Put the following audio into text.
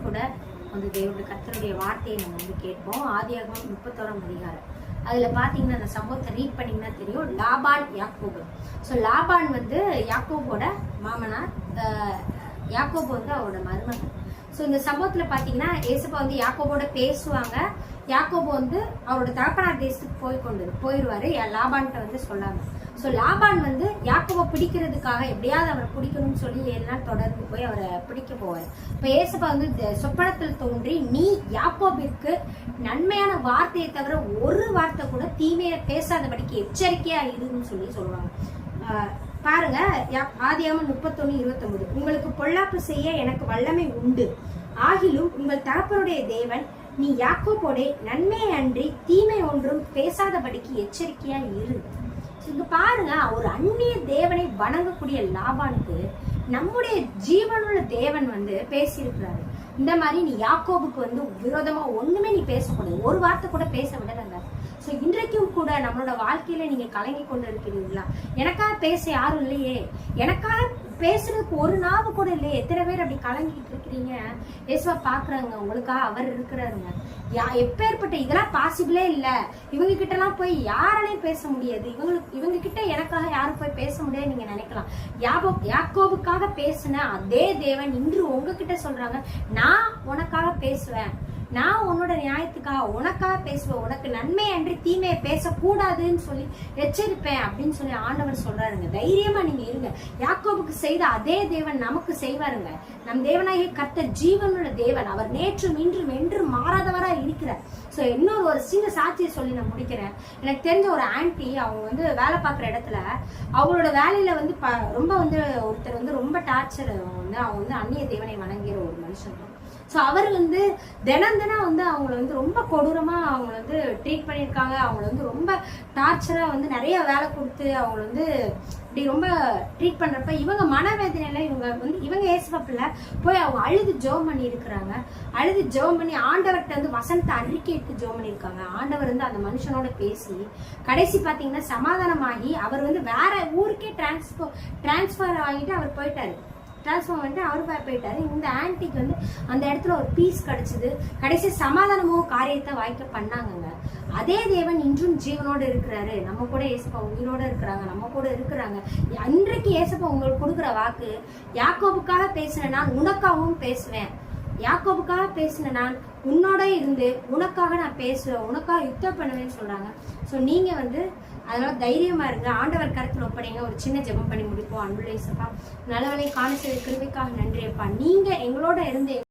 கூட வந்து தேவனுடைய கர்த்தருடைய வார்த்தையை நம்ம வந்து கேட்போம். ஆதியாகமம் 31ஆம் அதிகாரம். அதுல பாத்தீங்கன்னா அந்த சம்பவத்தை ரீட் பண்ணீங்கன்னா தெரியும். லாபான் யாக்கோபு. ஸோ லாபான் வந்து யாக்கோபோட மாமனார், யாக்கோபு வந்து அவரோட மருமகன். ஸோ இந்த சம்பவத்துல பாத்தீங்கன்னா ஏசப்பா வந்து யாக்கோபோட பேசுவாங்க. யாக்கோபு வந்து அவரோட தகப்பனார் தேசத்துக்கு போயிடுவாரு லாபான்கிட்ட வந்து சொல்லாம. ஸோ லாபான் வந்து யாக்கோபை பிடிக்கிறதுக்காக எப்படியாவது அவரை பிடிக்கணும்னு சொல்லி 7 நாள் தொடர்ந்து போய் அவரை பிடிக்க போவார். இப்போ ஏசப்பா வந்து சொப்பனத்தில் தோன்றி, நீ யாக்கோபிற்கு நன்மையான வார்த்தையை தவிர ஒரு வார்த்தை கூட தீமையை பேசாதபடிக்கு எச்சரிக்கையா இருன்னு சொல்லி சொல்லுவாங்க. பாருங்க, ஆதியாகமம் 31:29. உங்களுக்கு பொல்லாப்பு செய்ய எனக்கு வல்லமை உண்டு, ஆகிலும் உங்கள் தகப்பனுடைய தேவன் நீ யாக்கோபோடே நன்மையை அன்றி தீமை ஒன்றும் பேசாதபடிக்கு எச்சரிக்கையா இரு. இங்க பாருங்க, ஒரு அந்நிய தேவனை வணங்கக்கூடிய லாபானுக்கு நம்முடைய ஜீவனுள்ள தேவன் வந்து பேசியிருக்கிறாரு. இந்த மாதிரி நீ யாக்கோபுக்கு வந்து விரோதமா ஒண்ணுமே நீ பேசக்கூடாது, ஒரு வார்த்தை கூட பேச விடலங்க. ஸோ இன்றைக்கும் கூட நம்மளோட வாழ்க்கையில நீங்க கலங்கி கொண்டு இருக்கிறீங்களா? எனக்காக பேச யாரும் இல்லையே, எனக்காக பேசுறதுக்கு ஒரு நாவு கூட இல்லையே, எத்தனை பேர் அப்படி கலங்கிட்டு இருக்கிறீங்க? ஏசுவா பாக்குறாங்க, உங்களுக்காக அவர் இருக்கிறாருங்க. எப்பேற்பட்ட இதெல்லாம் பாசிபிளே இல்ல, இவங்க கிட்ட எல்லாம் போய் யாராலையும் பேச முடியாது, இவங்க கிட்ட எனக்காக யாரும் போய் பேச முடியாது நீங்க நினைக்கலாம். யாக்கோபுக்காக பேசின அதே தேவன் இன்று உங்ககிட்ட சொல்றாங்க, நான் உனக்காக பேசுவேன், நான் உன்னோட நியாயத்துக்காக உனக்காக பேசுவேன், உனக்கு நன்மை அன்றி தீமையை பேசக்கூடாதுன்னு சொல்லி எச்சரிப்பேன் அப்படின்னு சொல்லி ஆண்டவர் சொல்றாருங்க. தைரியமா நீங்க இருங்க. யாக்கோபுக்கு செய்த அதே தேவன் நமக்கு செய்வாருங்க. நம் தேவனாகிய கர்த்தர் ஜீவனுள்ள தேவன், அவர் நேற்றும் இன்றும் என்றும் மாறாதவரா இருக்கிறார். ஸோ இன்னொரு ஒரு சின்ன சாட்சியை சொல்லி நான் முடிக்கிறேன். எனக்கு தெரிஞ்ச ஒரு ஆன்டி, அவங்க வந்து வேலை பார்க்குற இடத்துல அவங்களோட வேலையில வந்து ரொம்ப வந்து ஒருத்தர் வந்து ரொம்ப டார்ச்சர், அவங்க வந்து அந்நிய தேவனை வணங்குகிற ஒரு மனுஷன். ஸோ அவர் வந்து தினம் வந்து அவங்கள வந்து ரொம்ப கொடூரமா அவங்கள வந்து ட்ரீட் பண்ணியிருக்காங்க. அவங்கள வந்து ரொம்ப டார்ச்சரா வந்து நிறைய வேலை கொடுத்து அவங்கள வந்து இப்படி ரொம்ப ட்ரீட் பண்றப்ப இவங்க மனவேதனையில இவங்க ஏசப்பாப்புல போய் அவங்க அழுது ஜெபம் பண்ணி இருக்கிறாங்க. அழுது ஜெபம் பண்ணி ஆண்டவர்கிட்ட வந்து வசனத்தை அறிக்கையிட்டு ஜெபம் பண்ணியிருக்காங்க. ஆண்டவர் வந்து அந்த மனுஷனோட பேசி கடைசி பாத்தீங்கன்னா சமாதானமாகி அவர் வந்து வேற ஊருக்கே டிரான்ஸ்பர் ஆகிட்டு அவர் போயிட்டாரு. டிரான்ஸ்ஃபார்ம் பண்ணிட்டு அவர் போயிட்டாரு. இந்த ஆன்டிக்கு வந்து அந்த இடத்துல ஒரு பீஸ் கிடைச்சது. கடைசி சமாதானமும் காரியத்தை வாய்க்க பண்ணாங்கங்க. அதே தேவன் இன்றும் ஜீவனோடு இருக்கிறாரு. நம்ம கூட ஏசப்பா உயிரோட இருக்கிறாங்க, நம்ம கூட இருக்கிறாங்க. அன்றைக்கு ஏசப்பா உங்களுக்கு கொடுக்குற வாக்கு, யாக்கோபுக்காக பேசின நான் உனக்காகவும் பேசுவேன், யாக்கோபுக்காக பேசின நான் உன்னோட இருந்து உனக்காக நான் பேசுவேன், உனக்காக யுத்தம் பண்ணுவேன்னு சொல்றாங்க. ஸோ நீங்க வந்து அதனால தைரியமா இருங்க, ஆண்டவர் கருத்துல ஒப்படைங்க. ஒரு சின்ன ஜெபம் பண்ணி முடிப்போம். அன்புள்ள இயேசுப்பா, நல்லவனை காண செய்த கிருபைக்காக நன்றி அப்பா. நீங்க எங்களோட இருந்து